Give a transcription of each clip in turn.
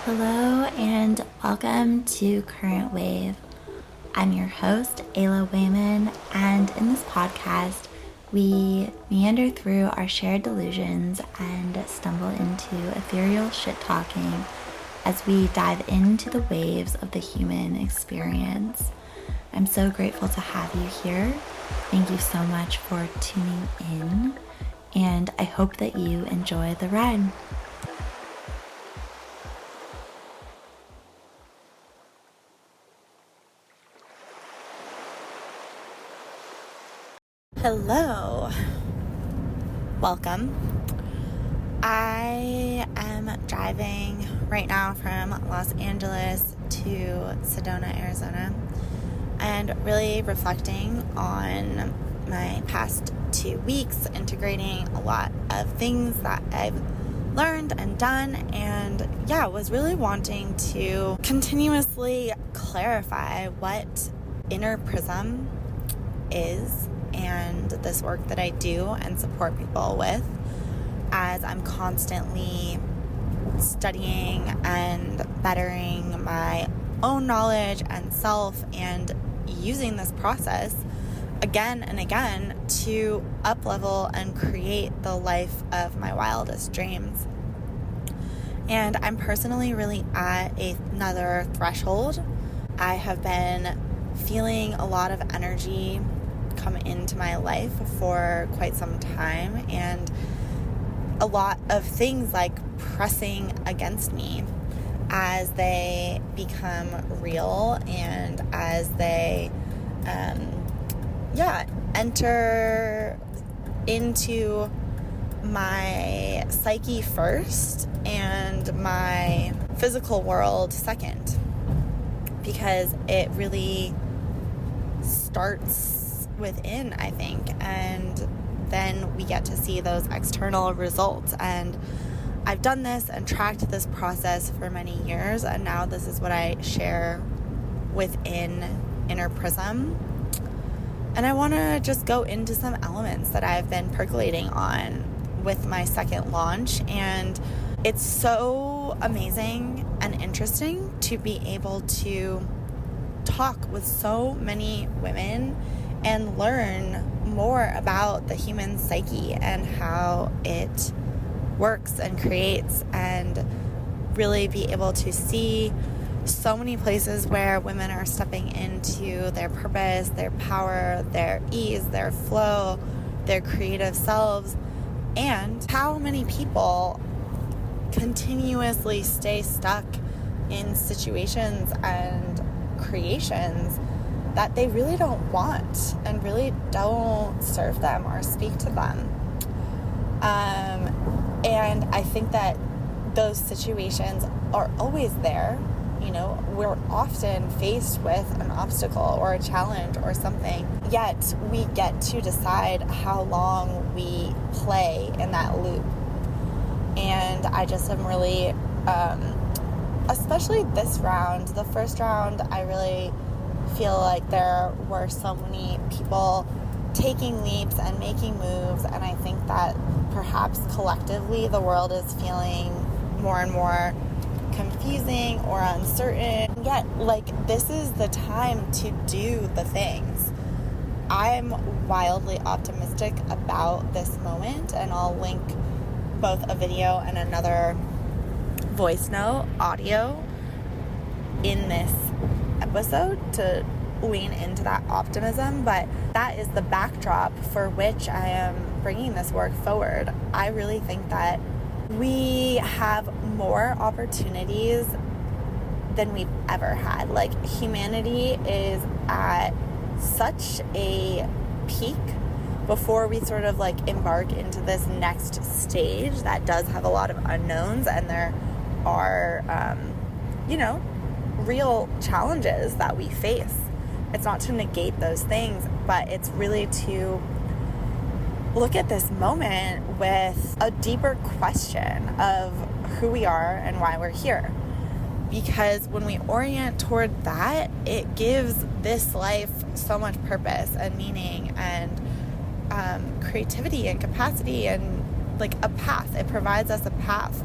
Hello and welcome to Current Wave. I'm your host, Ayla Wayman, and in this podcast, we meander through our shared delusions and stumble into ethereal shit-talking as we dive into the waves of the human experience. I'm so grateful to have you here. Thank you so much for tuning in, and I hope that you enjoy the ride. Hello, welcome. I am driving right now from Los Angeles to Sedona, Arizona, and really reflecting on my past 2 weeks, integrating a lot of things that I've learned and done, and was really wanting to continuously clarify what inner Prism is and this work that I do and support people with, as I'm constantly studying and bettering my own knowledge and self and using this process again and again to up-level and create the life of my wildest dreams. And I'm personally really at another threshold. I have been feeling a lot of energy come into my life for quite some time, and a lot of things like pressing against me as they become real and as they enter into my psyche first and my physical world second, because it really starts within, I think, and then we get to see those external results. And I've done this and tracked this process for many years, and now this is what I share within Inner Prism. And I want to just go into some elements that I've been percolating on with my second launch, and it's so amazing and interesting to be able to talk with so many women and learn more about the human psyche and how it works and creates, and really be able to see so many places where women are stepping into their purpose, their power, their ease, their flow, their creative selves, and how many people continuously stay stuck in situations and creations that they really don't want and really don't serve them or speak to them. And I think that those situations are always there. You know, we're often faced with an obstacle or a challenge or something, yet we get to decide how long we play in that loop. And I just am really, especially this round, the first round, I really feel like there were so many people taking leaps and making moves, and I think that perhaps collectively the world is feeling more and more confusing or uncertain. Yet, this is the time to do the things. I'm wildly optimistic about this moment, and I'll link both a video and another voice note audio in this episode to lean into that optimism, but that is the backdrop for which I am bringing this work forward. I really think that we have more opportunities than we've ever had. Humanity is at such a peak before we sort of embark into this next stage that does have a lot of unknowns, and there are real challenges that we face. It's not to negate those things, but it's really to look at this moment with a deeper question of who we are and why we're here. Because when we orient toward that, it gives this life so much purpose and meaning and creativity and capacity and a path. It provides us a path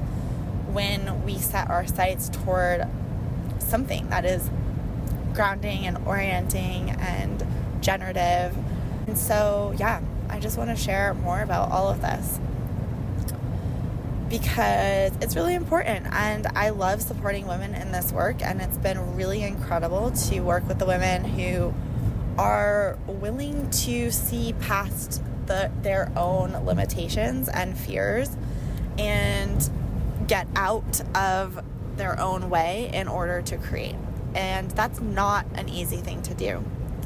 when we set our sights toward something that is grounding and orienting and generative. And so, yeah, I just want to share more about all of this because it's really important, and I love supporting women in this work, and it's been really incredible to work with the women who are willing to see past their own limitations and fears and get out of their own way in order to create. And that's not an easy thing to do.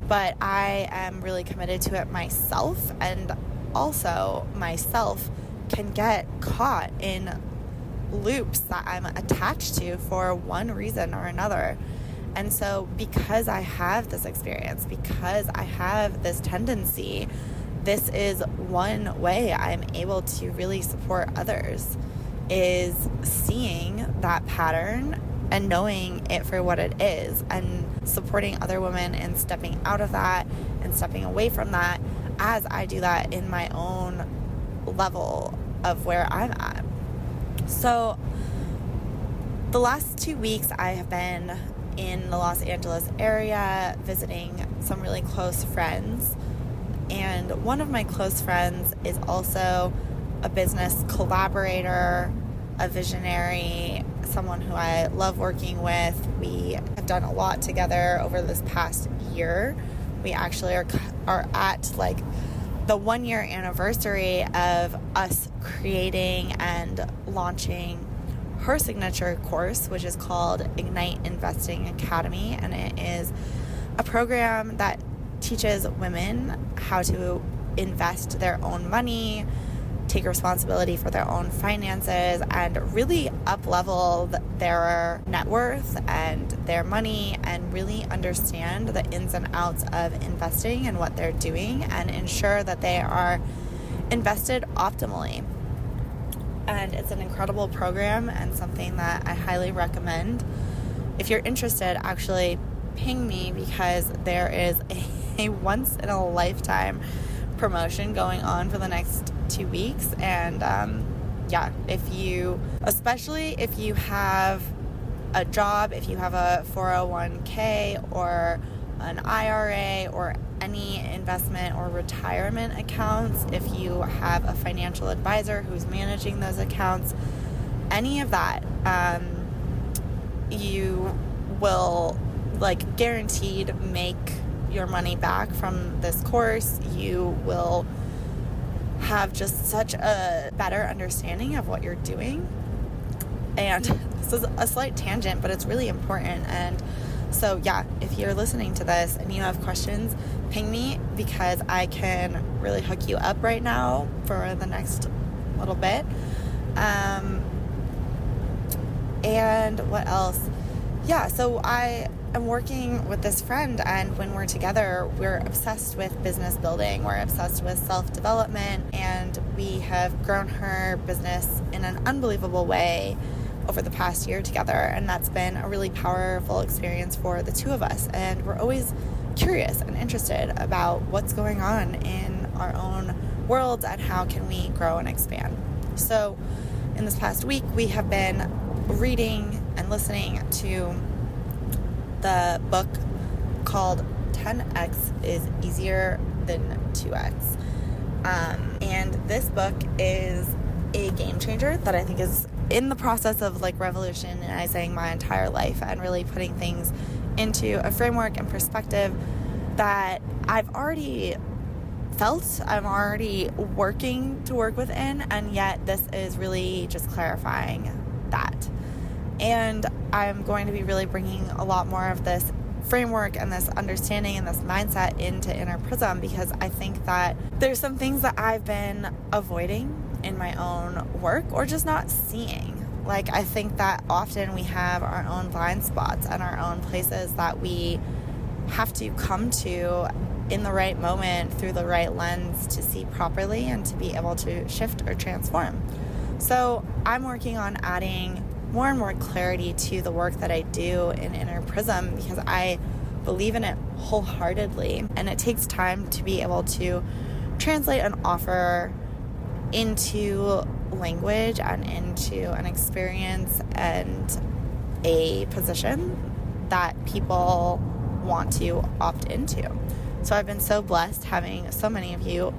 But I am really committed to it myself, and also myself can get caught in loops that I'm attached to for one reason or another. And so because I have this experience, because I have this tendency, this is one way I'm able to really support others, is seeing that pattern and knowing it for what it is, and supporting other women and stepping out of that and stepping away from that as I do that in my own level of where I'm at. So the last 2 weeks I have been in the Los Angeles area visiting some really close friends, and one of my close friends is also a business collaborator, a visionary, someone who I love working with. We have done a lot together over this past year. We actually are at like the 1 year anniversary of us creating and launching her signature course, which is called Ignite Investing Academy, and it is a program that teaches women how to invest their own money, take responsibility for their own finances, and really up-level their net worth and their money, and really understand the ins and outs of investing and what they're doing, and ensure that they are invested optimally. And it's an incredible program and something that I highly recommend. If you're interested, actually ping me, because there is a once-in-a-lifetime promotion going on for the next 2 weeks. And especially if you have a job, if you have a 401k or an IRA or any investment or retirement accounts, if you have a financial advisor who's managing those accounts, any of that, you will guaranteed make your money back from this course. You will have just such a better understanding of what you're doing. And this is a slight tangent, but it's really important. And so, yeah, if you're listening to this and you have questions, ping me, because I can really hook you up right now for the next little bit. And what else? Yeah, so I am working with this friend, and when we're together, we're obsessed with business building. We're obsessed with self-development, and we have grown her business in an unbelievable way over the past year together, and that's been a really powerful experience for the two of us. And we're always curious and interested about what's going on in our own worlds and how can we grow and expand. So in this past week, we have been reading and listening to the book called 10x is easier than 2x. And this book is a game changer that I think is in the process of revolutionizing my entire life and really putting things into a framework and perspective that I've already felt, I'm already working to work within, and yet this is really just clarifying that. And I'm going to be really bringing a lot more of this framework and this understanding and this mindset into Inner Prism, because I think that there's some things that I've been avoiding in my own work or just not seeing. I think that often we have our own blind spots and our own places that we have to come to in the right moment through the right lens to see properly and to be able to shift or transform. So I'm working on adding more and more clarity to the work that I do in Inner Prism, because I believe in it wholeheartedly, and it takes time to be able to translate an offer into language and into an experience and a position that people want to opt into. So I've been so blessed having so many of you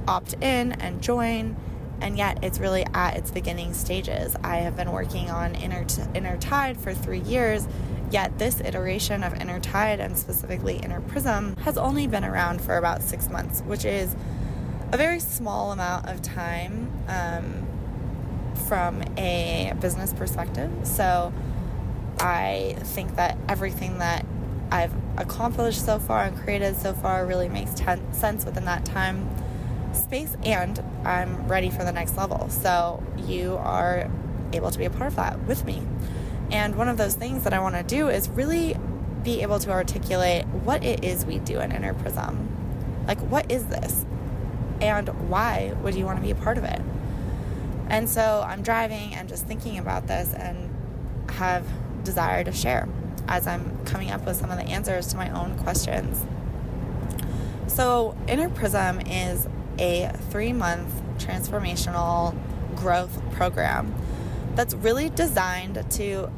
opt in and join, and yet it's really at its beginning stages. I have been working on Inner Tide for 3 years, yet this iteration of Inner Tide, and specifically Inner Prism, has only been around for about 6 months, which is a very small amount of time from a business perspective. So I think that everything that I've accomplished so far and created so far really makes sense within that time space, and I'm ready for the next level. So you are able to be a part of that with me. And one of those things that I want to do is really be able to articulate what it is we do in Inner Prism. Like, what is this? And why would you want to be a part of it? And so I'm driving and just thinking about this and have desire to share as I'm coming up with some of the answers to my own questions. So Inner Prism is a 3-month transformational growth program that's really designed to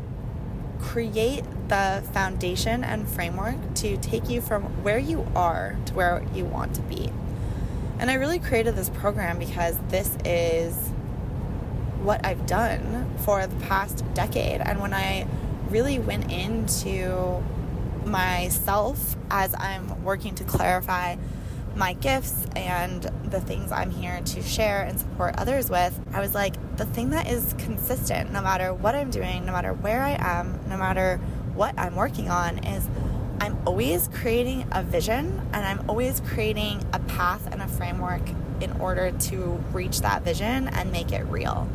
create the foundation and framework to take you from where you are to where you want to be. And I really created this program because this is what I've done for the past decade. And when I really went into myself as I'm working to clarify my gifts and the things I'm here to share and support others with, I was like, the thing that is consistent no matter what I'm doing, no matter where I am, no matter what I'm working on, is I'm always creating a vision, and I'm always creating a path and a framework in order to reach that vision and make it real.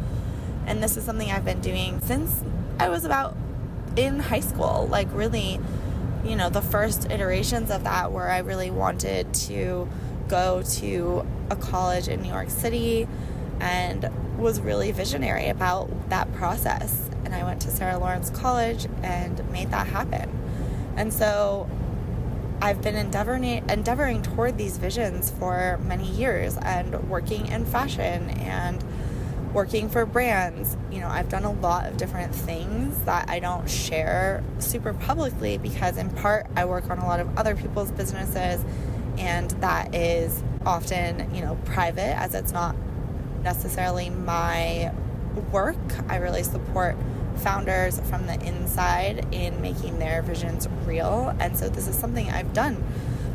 And this is something I've been doing since I was about in high school, like really, the first iterations of that, where I really wanted to go to a college in New York City and was really visionary about that process. And I went to Sarah Lawrence College and made that happen. And so I've been endeavoring toward these visions for many years, and working in fashion and working for brands. I've done a lot of different things that I don't share super publicly because in part I work on a lot of other people's businesses, and that is often, private, as it's not necessarily my work. I really support founders from the inside in making their visions real. And so this is something I've done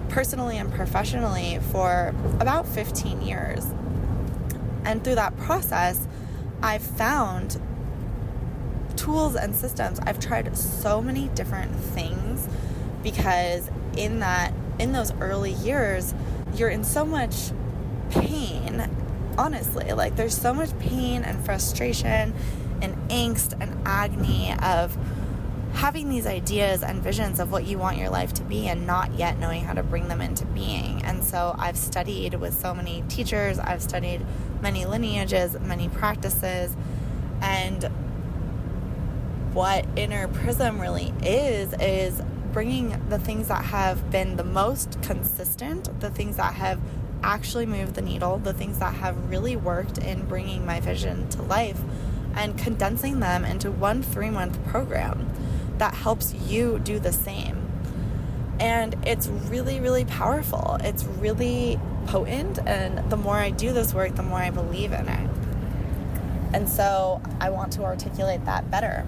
personally and professionally for about 15 years. And through that process, I've found tools and systems. I've tried so many different things because in those early years, you're in so much pain, honestly. Like, there's so much pain and frustration and angst and agony of having these ideas and visions of what you want your life to be and not yet knowing how to bring them into being. And so I've studied with so many teachers, I've studied many lineages, many practices, and what Inner Prism really is bringing the things that have been the most consistent, the things that have actually moved the needle, the things that have really worked in bringing my vision to life, and condensing them into one 3-month program that helps you do the same. And it's really, really powerful. It's really potent, and the more I do this work, the more I believe in it. And so I want to articulate that better.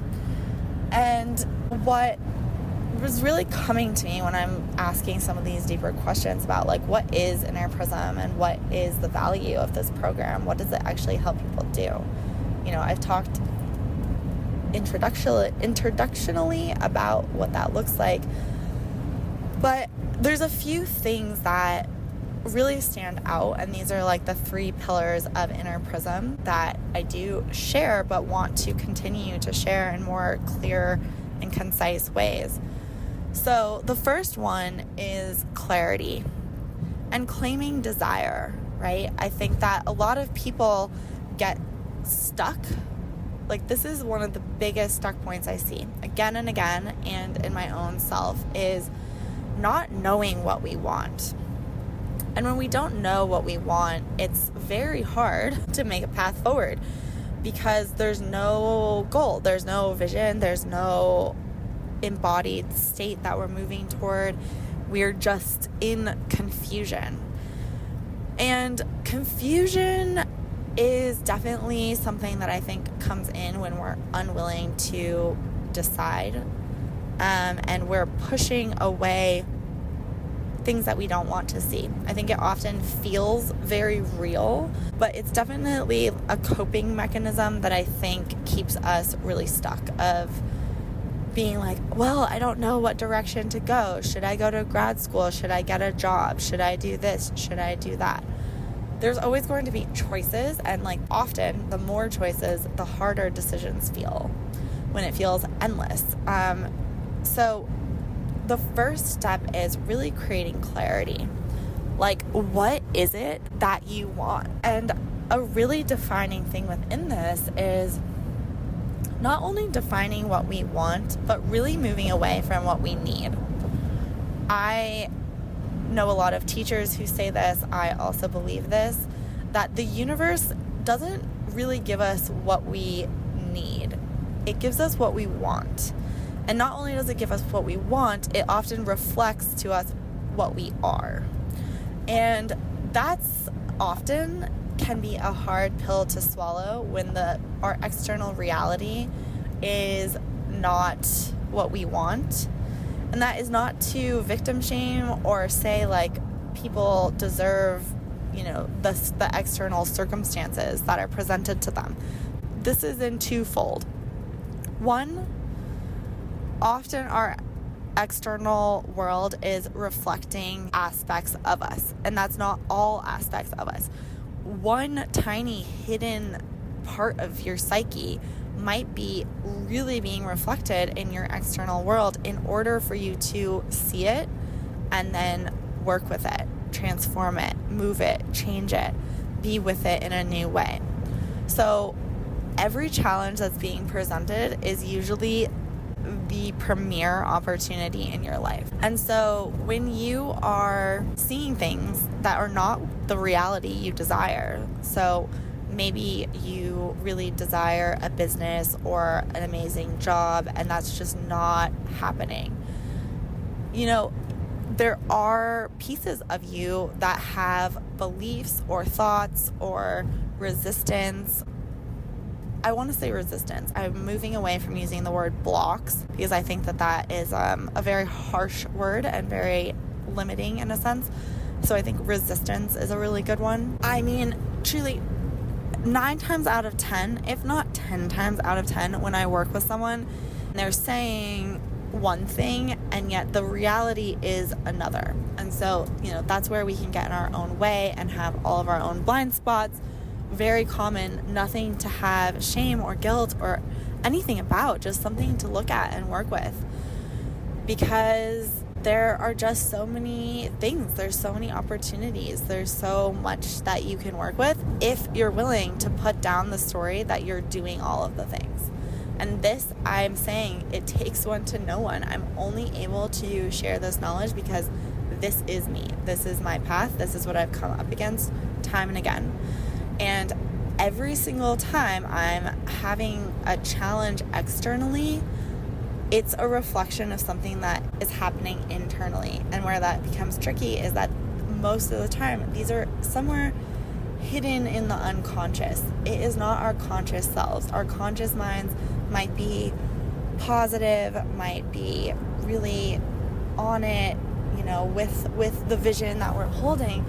And what was really coming to me when I'm asking some of these deeper questions about, like, what is Inner Prism and what is the value of this program? What does it actually help people do? I've talked introductionally about what that looks like, but there's a few things that really stand out, and these are like the 3 pillars of Inner Prism that I do share but want to continue to share in more clear and concise ways. So the first one is clarity and claiming desire, right? I think that a lot of people get stuck. Like, this is one of the biggest stuck points I see again and again, and in my own self, is not knowing what we want. And when we don't know what we want, it's very hard to make a path forward, because there's no goal, there's no vision, there's no embodied state that we're moving toward. We're just in confusion. And confusion is definitely something that I think comes in when we're unwilling to decide, and we're pushing away things that we don't want to see. I think it often feels very real, but it's definitely a coping mechanism that I think keeps us really stuck, of being like, well, I don't know what direction to go. Should I go to grad school? Should I get a job? Should I do this? Should I do that? There's always going to be choices, and like often the more choices, the harder decisions feel when it feels endless. So the first step is really creating clarity. Like, what is it that you want? And a really defining thing within this is not only defining what we want, but really moving away from what we need. I know a lot of teachers who say this. I also believe this, that the universe doesn't really give us what we need. It gives us what we want. And not only does it give us what we want, it often reflects to us what we are. And that's often can be a hard pill to swallow when our external reality is not what we want. And that is not to victim shame or say like people deserve, the external circumstances that are presented to them. This is in twofold. One, often our external world is reflecting aspects of us, and that's not all aspects of us. One tiny hidden part of your psyche might be really being reflected in your external world in order for you to see it and then work with it, transform it, move it, change it, be with it in a new way. So every challenge that's being presented is usually the premier opportunity in your life. And so when you are seeing things that are not the reality you desire, so maybe you really desire a business or an amazing job and that's just not happening, there are pieces of you that have beliefs or thoughts or resistance. I want to say resistance. I'm moving away from using the word blocks because I think that is a very harsh word and very limiting in a sense. So I think resistance is a really good one. I mean, truly, 9 times out of 10, if not 10 times out of 10, when I work with someone, they're saying one thing and yet the reality is another. And so, that's where we can get in our own way and have all of our own blind spots. Very common, nothing to have shame or guilt or anything about, just something to look at and work with, because there are just so many things, there's so many opportunities, there's so much that you can work with if you're willing to put down the story that you're doing all of the things. And this, I'm saying, it takes one to know one. I'm only able to share this knowledge because this is me, this is my path, this is what I've come up against time and again. And every single time I'm having a challenge externally, it's a reflection of something that is happening internally. And where that becomes tricky is that most of the time, these are somewhere hidden in the unconscious. It is not our conscious selves. Our conscious minds might be positive, might be really on it, with the vision that we're holding.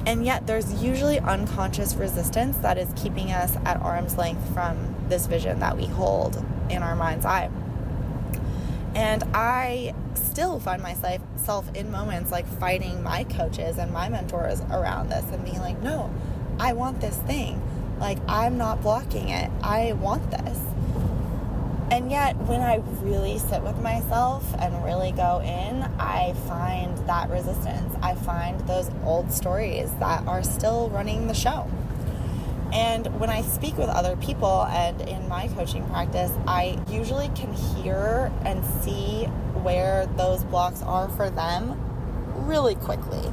And yet there's usually unconscious resistance that is keeping us at arm's length from this vision that we hold in our mind's eye. And I still find myself in moments like fighting my coaches and my mentors around this and being like, no, I want this thing. Like, I'm not blocking it. I want this. And yet when I really sit with myself and really go in, I find that resistance. I find those old stories that are still running the show. And when I speak with other people and in my coaching practice, I usually can hear and see where those blocks are for them really quickly.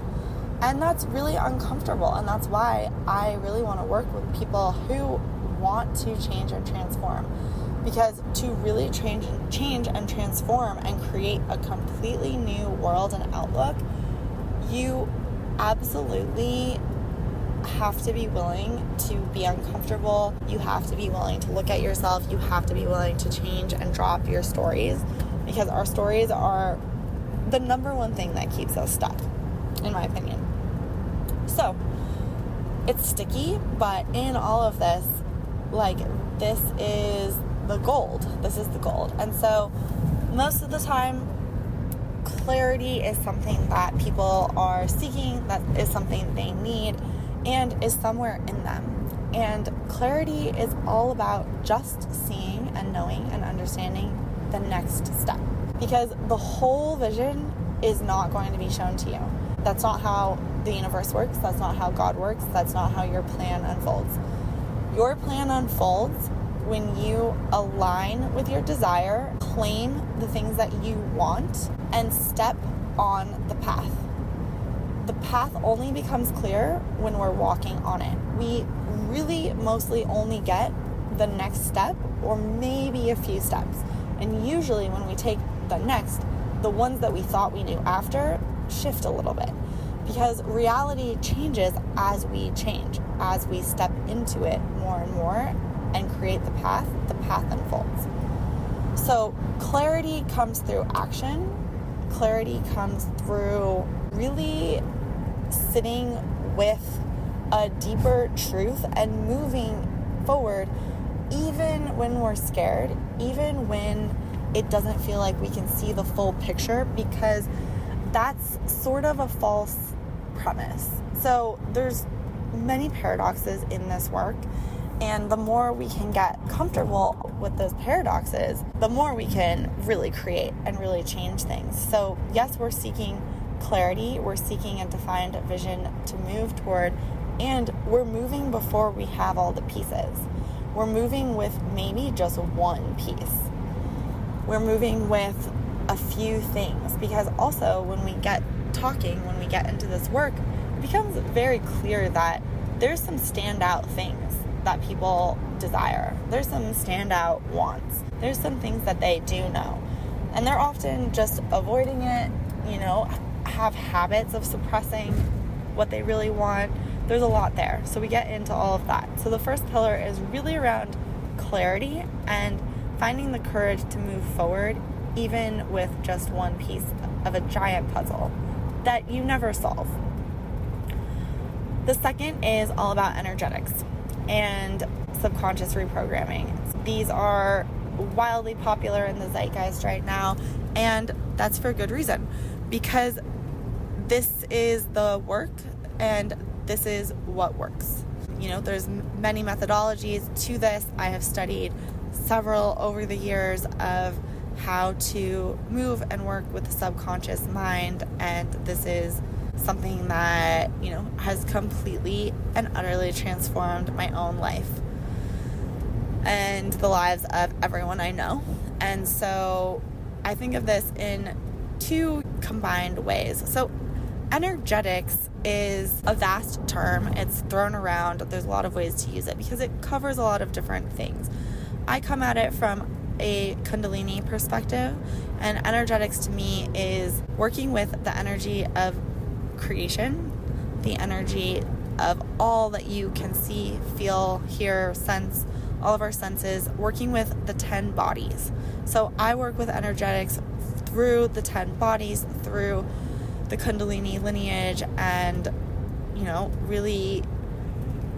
And that's really uncomfortable. And that's why I really want to work with people who want to change and transform. Because to really change and transform and create a completely new world and outlook, you absolutely have to be willing to be uncomfortable. You have to be willing to look at yourself. You have to be willing to change and drop your stories, because our stories are the number one thing that keeps us stuck, in my opinion. So it's sticky, but in all of this, like, this is the gold. This is the gold. And so most of the time, clarity is something that people are seeking, that is something they need, and is somewhere in them. And clarity is all about just seeing and knowing and understanding the next step. Because the whole vision is not going to be shown to you. That's not how the universe works. That's not how God works. That's not how your plan unfolds. Your plan unfolds when you align with your desire, claim the things that you want, and step on the path. The path only becomes clear when we're walking on it. We really mostly only get the next step, or maybe a few steps. And usually when we take the next, the ones that we thought we knew after shift a little bit. Because reality changes as we change, as we step into it more and more and create the path unfolds. So clarity comes through action. Clarity comes through really sitting with a deeper truth and moving forward, even when we're scared, even when it doesn't feel like we can see the full picture, because that's sort of a false premise. So there's many paradoxes in this work, and the more we can get comfortable with those paradoxes, the more we can really create and really change things. So yes, we're seeking clarity, we're seeking a defined vision to move toward, and we're moving before we have all the pieces. We're moving with maybe just one piece. We're moving with a few things, because also when we get talking, when we get into this work, it becomes very clear that there's some standout things that people desire. There's some standout wants. There's some things that they do know. And they're often just avoiding it, have habits of suppressing what they really want. There's a lot there. So we get into all of that. So the first pillar is really around clarity and finding the courage to move forward, even with just one piece of a giant puzzle that you never solve. The second is all about energetics and subconscious reprogramming. These are wildly popular in the zeitgeist right now, and that's for good reason, because this is the work and this is what works. There's many methodologies to this. I have studied several over the years of how to move and work with the subconscious mind, and this is something that has completely and utterly transformed my own life and the lives of everyone I know. And so I think of this in two combined ways. So energetics is a vast term. It's thrown around. There's a lot of ways to use it because it covers a lot of different things. I come at it from a Kundalini perspective, and energetics to me is working with the energy of creation, the energy of all that you can see, feel, hear, sense, all of our senses, working with the 10 bodies. So I work with energetics through the 10 bodies, through the Kundalini lineage, and really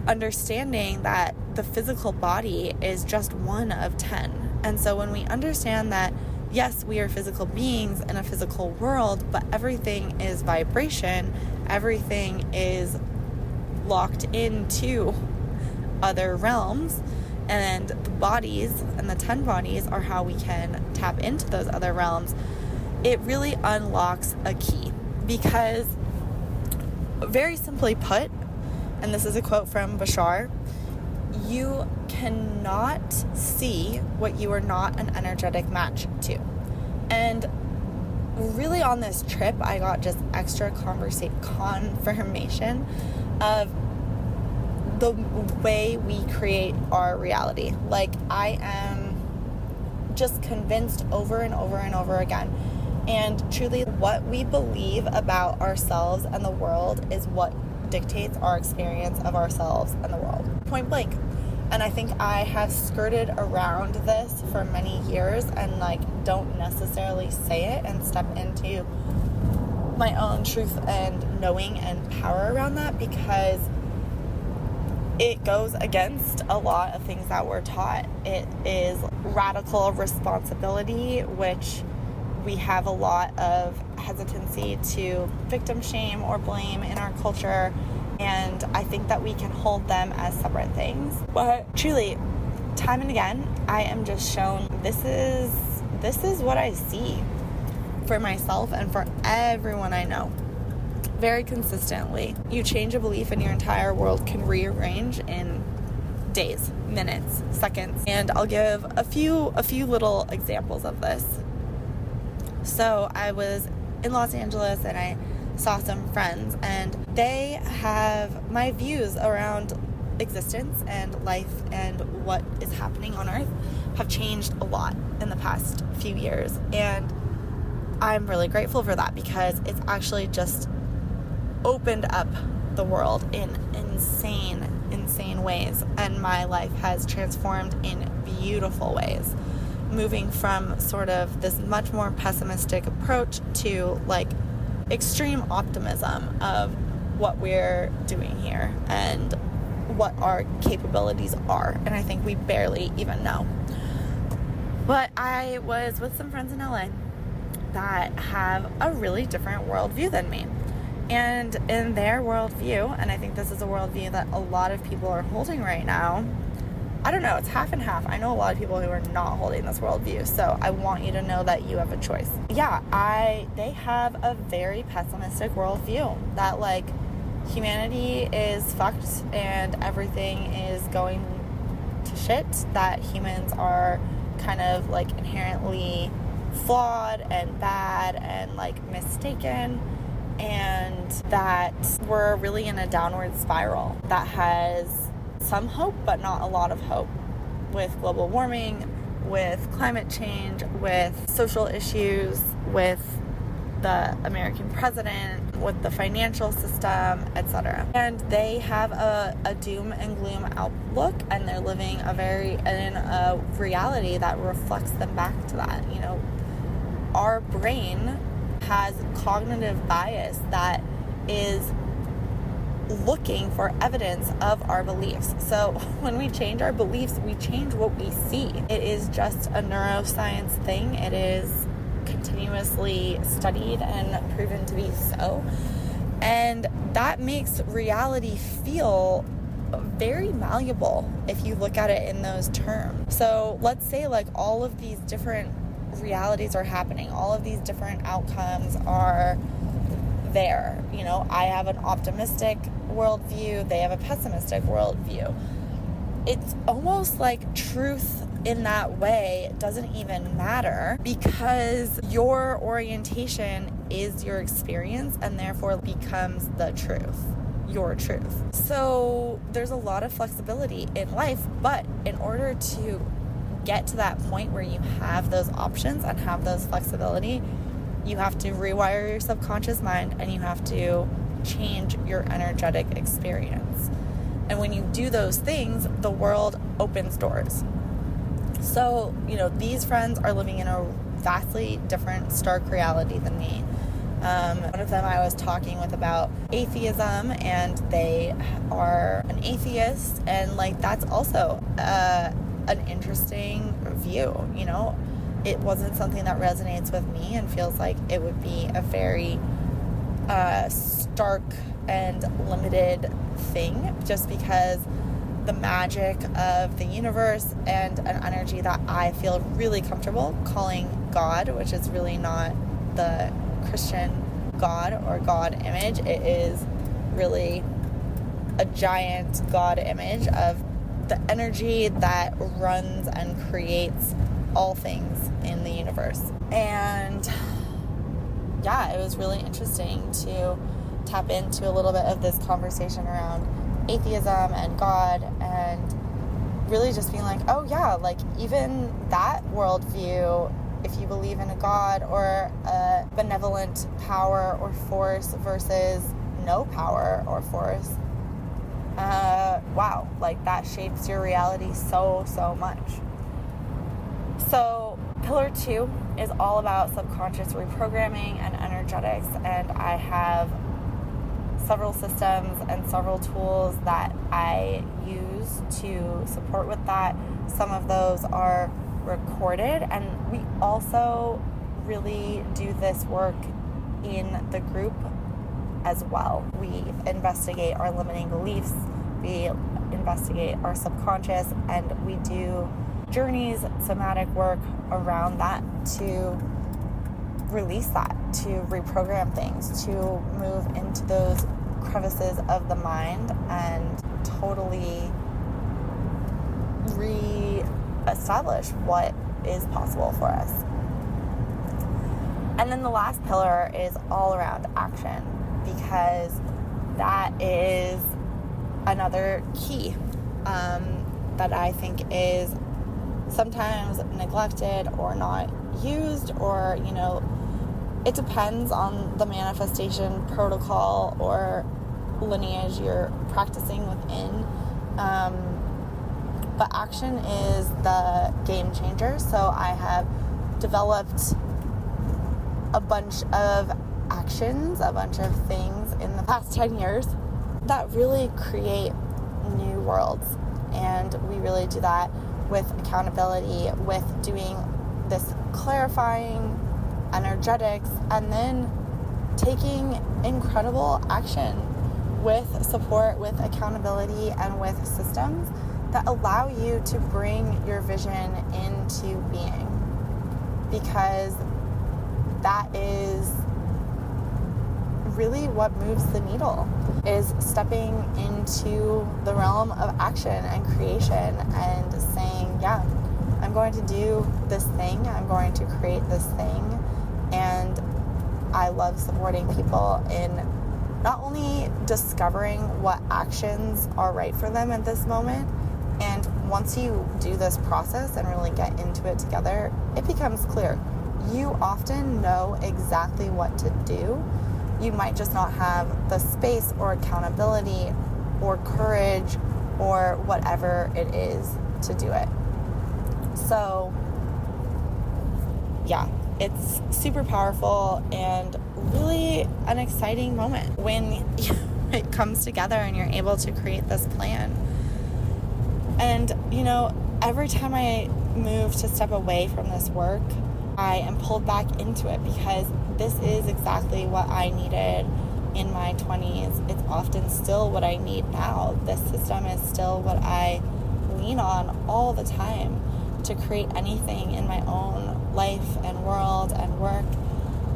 understanding that the physical body is just one of 10. And so when we understand that, yes, we are physical beings in a physical world, but everything is vibration, everything is locked into other realms, and the bodies and the 10 bodies are how we can tap into those other realms. It really unlocks a key, because very simply put, and this is a quote from Bashar, you cannot see what you are not an energetic match to. And really on this trip, I got just extra confirmation of the way we create our reality. Like, I am just convinced over and over and over again. And truly, what we believe about ourselves and the world is what dictates our experience of ourselves and the world. Point blank. And I think I have skirted around this for many years and don't necessarily say it and step into my own truth and knowing and power around that, because it goes against a lot of things that we're taught. It is radical responsibility, which we have a lot of hesitancy to victim shame or blame in our culture. And I think that we can hold them as separate things. But truly, time and again, I am just shown this is what I see for myself and for everyone I know. Very consistently. You change a belief and your entire world can rearrange in days, minutes, seconds. And I'll give a few little examples of this. So I was in Los Angeles and I saw some friends, and they have my views around existence and life and what is happening on Earth have changed a lot in the past few years. And I'm really grateful for that, because it's actually just opened up the world in insane ways, and my life has transformed in beautiful ways, moving from sort of this much more pessimistic approach to extreme optimism of what we're doing here and what our capabilities are, and I think we barely even know. But I was with some friends in LA that have a really different worldview than me. And in their worldview, and I think this is a worldview that a lot of people are holding right now, I don't know, it's half and half. I know a lot of people who are not holding this worldview, so I want you to know that you have a choice. Yeah, they have a very pessimistic worldview that humanity is fucked and everything is going to shit, that humans are kind of inherently flawed and bad and mistaken, and that we're really in a downward spiral that has some hope but not a lot of hope, with global warming, with climate change, with social issues, with the American president, with the financial system, etc. And they have a doom and gloom outlook, and they're living in a reality that reflects them back to that. Our brain has cognitive bias that is looking for evidence of our beliefs. So when we change our beliefs, we change what we see. It is just a neuroscience thing. It is continuously studied and proven to be so. And that makes reality feel very malleable if you look at it in those terms. So let's say all of these different realities are happening. All of these different outcomes are there. I have an optimistic worldview. They have a pessimistic worldview. It's almost like truth in that way doesn't even matter, because your orientation is your experience and therefore becomes the truth, your truth. So there's a lot of flexibility in life, but in order to get to that point where you have those options and have those flexibility, you have to rewire your subconscious mind and you have to change your energetic experience. And when you do those things, the world opens doors. So, these friends are living in a vastly different, stark reality than me. One of them I was talking with about atheism, and they are an atheist, and that's also an interesting view. It wasn't something that resonates with me and feels like it would be a very stark and limited thing, just because the magic of the universe and an energy that I feel really comfortable calling God, which is really not the Christian God or God image. It is really a giant God image of the energy that runs and creates all things in the universe. And yeah, it was really interesting to tap into a little bit of this conversation around atheism and God, and really just being like, oh yeah, like even that worldview, if you believe in a God or a benevolent power or force versus no power or force, wow, like that shapes your reality so much. So pillar 2 is all about subconscious reprogramming and energetics, and I have several systems and several tools that I use to support with that. Some of those are recorded, and we also really do this work in the group as well. We investigate our limiting beliefs, we investigate our subconscious, and we do journeys, somatic work around that to release that, to reprogram things, to move into those crevices of the mind and totally re-establish what is possible for us. And then the last pillar is all around action, because that is another key that I think is sometimes neglected or not used, or, you know, it depends on the manifestation protocol or lineage you're practicing within. But action is the game changer. So I have developed a bunch of actions, a bunch of things in the past 10 years that really create new worlds. And we really do that with accountability, with doing this clarifying energetics, and then taking incredible action with support, with accountability, and with systems that allow you to bring your vision into being. Because that is really what moves the needle, is stepping into the realm of action and creation and saying, yeah, I'm going to do this thing, I'm going to create this thing. And I love supporting people in not only discovering what actions are right for them at this moment, and once you do this process and really get into it together, it becomes clear. You often know exactly what to do. You might just not have the space or accountability or courage or whatever it is to do it. So, yeah, it's super powerful and really an exciting moment when it comes together and you're able to create this plan. And, you know, every time I move to step away from this work, I am pulled back into it, because this is exactly what I needed in my 20s. It's often still what I need now. This system is still what I lean on all the time to create anything in my own life and world and work.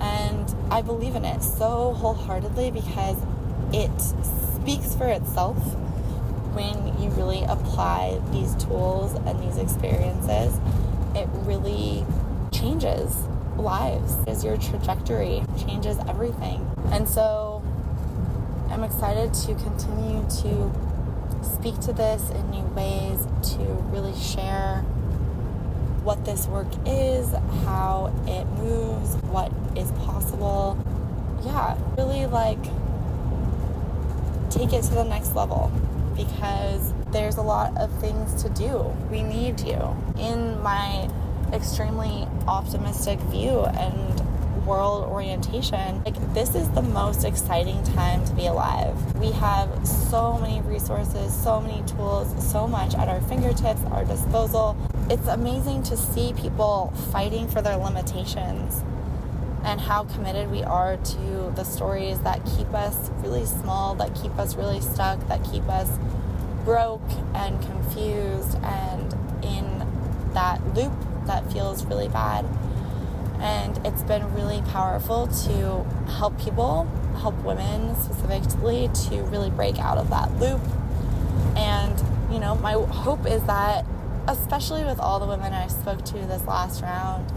And I believe in it so wholeheartedly, because it speaks for itself when you really apply these tools and these experiences. It really changes lives. As your trajectory changes everything. And so I'm excited to continue to speak to this in new ways, to really share what this work is, how it moves, what is possible. Yeah, really take it to the next level, because there's a lot of things to do. We need you. In my extremely optimistic view and world orientation, this is the most exciting time to be alive. We have so many resources, so many tools, so much at our fingertips, our disposal. It's amazing to see people fighting for their limitations and how committed we are to the stories that keep us really small, that keep us really stuck, that keep us broke and confused and in that loop that feels really bad. And it's been really powerful to help people, help women specifically, to really break out of that loop. And, you know, my hope is that, especially with all the women I spoke to this last round,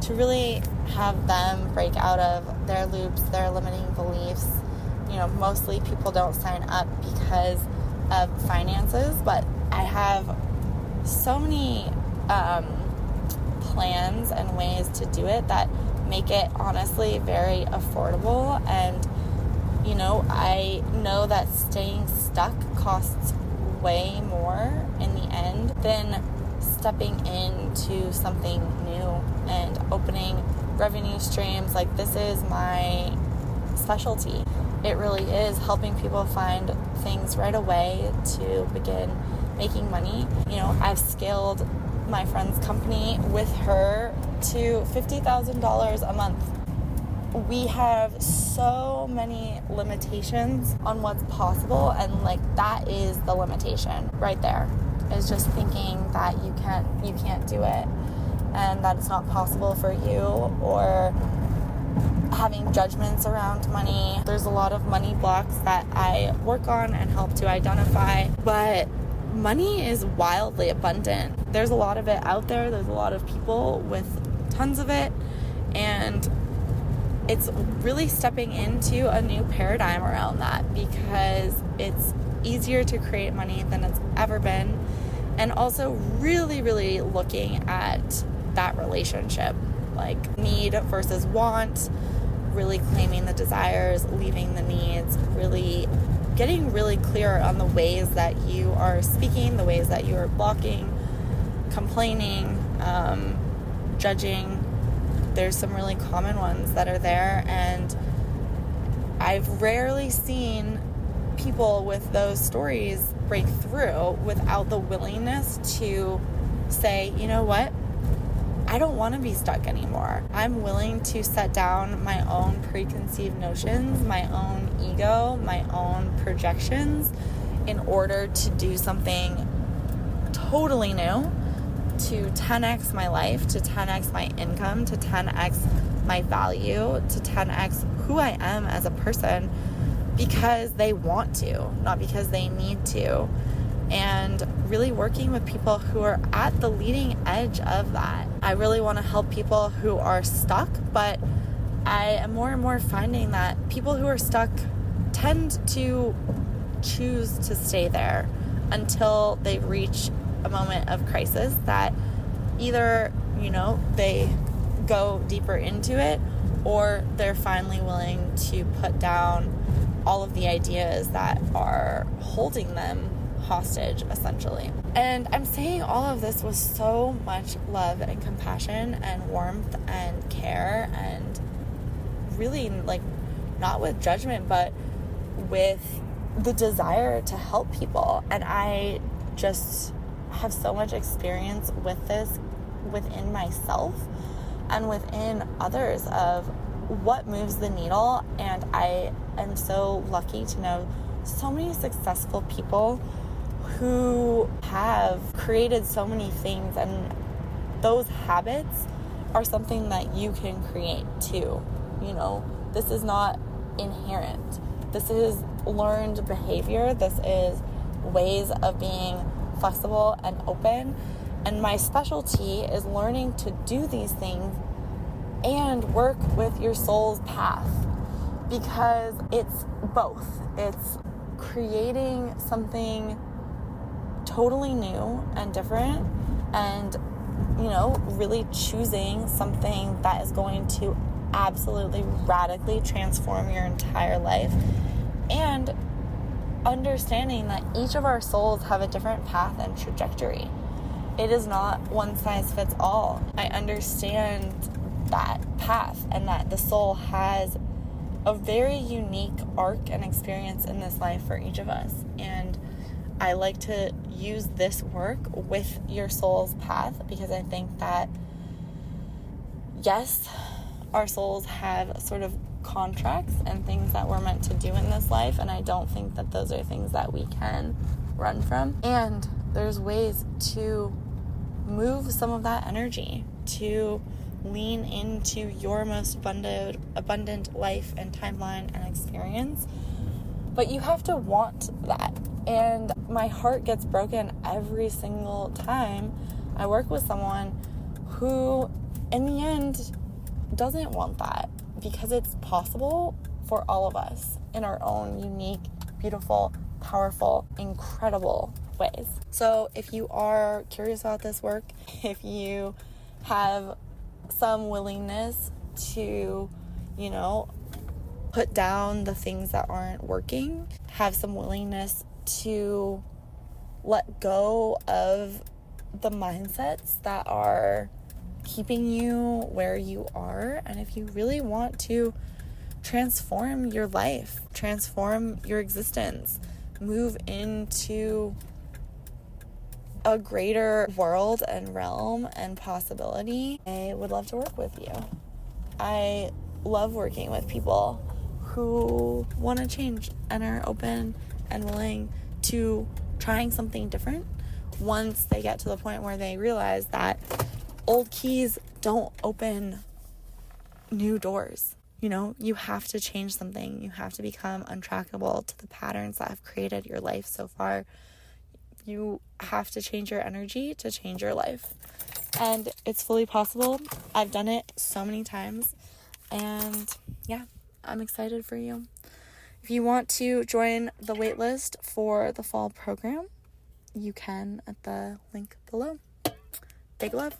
to really have them break out of their loops, their limiting beliefs. You know, mostly people don't sign up because of finances, but I have so many plans and ways to do it that make it honestly very affordable. And I know that staying stuck costs way more in the end than stepping into something new and opening revenue streams. Like, this is my specialty. It really is helping people find things right away to begin making money. I've scaled my friend's company with her to $50,000 a month. We have so many limitations on what's possible, and that is the limitation right there, is just thinking that you can't do it and that it's not possible for you, or having judgments around money. There's a lot of money blocks that I work on and help to identify, but money is wildly abundant. There's a lot of it out there. There's a lot of people with tons of it, and it's really stepping into a new paradigm around that, because it's easier to create money than it's ever been, and also really, really looking at that relationship, like need versus want, really claiming the desires, leaving the needs, really getting really clear on the ways that you are speaking, the ways that you are blocking, complaining, judging. There's some really common ones that are there, and I've rarely seen people with those stories break through without the willingness to say, you know what? I don't want to be stuck anymore. I'm willing to set down my own preconceived notions, my own ego, my own projections in order to do something totally new, to 10x my life, to 10x my income, to 10x my value, to 10x who I am as a person, because they want to, not because they need to. And really working with people who are at the leading edge of that. I really want to help people who are stuck, but I am more and more finding that people who are stuck tend to choose to stay there until they reach a moment of crisis that either, they go deeper into it, or they're finally willing to put down all of the ideas that are holding them hostage, essentially. And I'm saying all of this with so much love and compassion and warmth and care, and really not with judgment, but with the desire to help people. And I just have so much experience with this within myself and within others of what moves the needle. And I am so lucky to know so many successful people who have created so many things, and those habits are something that you can create too. This is not inherent. This is learned behavior. This is ways of being flexible and open. And my specialty is learning to do these things and work with your soul's path, because it's both. It's creating something totally new and different, and really choosing something that is going to absolutely radically transform your entire life, and understanding that each of our souls have a different path and trajectory. It is not one size fits all. I understand that path, and that the soul has a very unique arc and experience in this life for each of us. And I like to use this work with your soul's path, because I think that, yes, our souls have sort of contracts and things that we're meant to do in this life, and I don't think that those are things that we can run from. And there's ways to move some of that energy, to lean into your most abundant life and timeline and experience. But you have to want that. And my heart gets broken every single time I work with someone who, in the end, doesn't want that, because it's possible for all of us in our own unique, beautiful, powerful, incredible ways. So if you are curious about this work, if you have some willingness to, put down the things that aren't working, have some willingness to let go of the mindsets that are keeping you where you are, and if you really want to transform your life, transform your existence, move into a greater world and realm and possibility, I would love to work with you. I love working with people who want to change and are open and willing to trying something different once they get to the point where they realize that old keys don't open new doors. You have to change something. You have to become untrackable to the patterns that have created your life so far. You have to change your energy to change your life. And it's fully possible. I've done it so many times. And yeah, I'm excited for you. If you want to join the waitlist for the fall program, you can at the link below. Big love.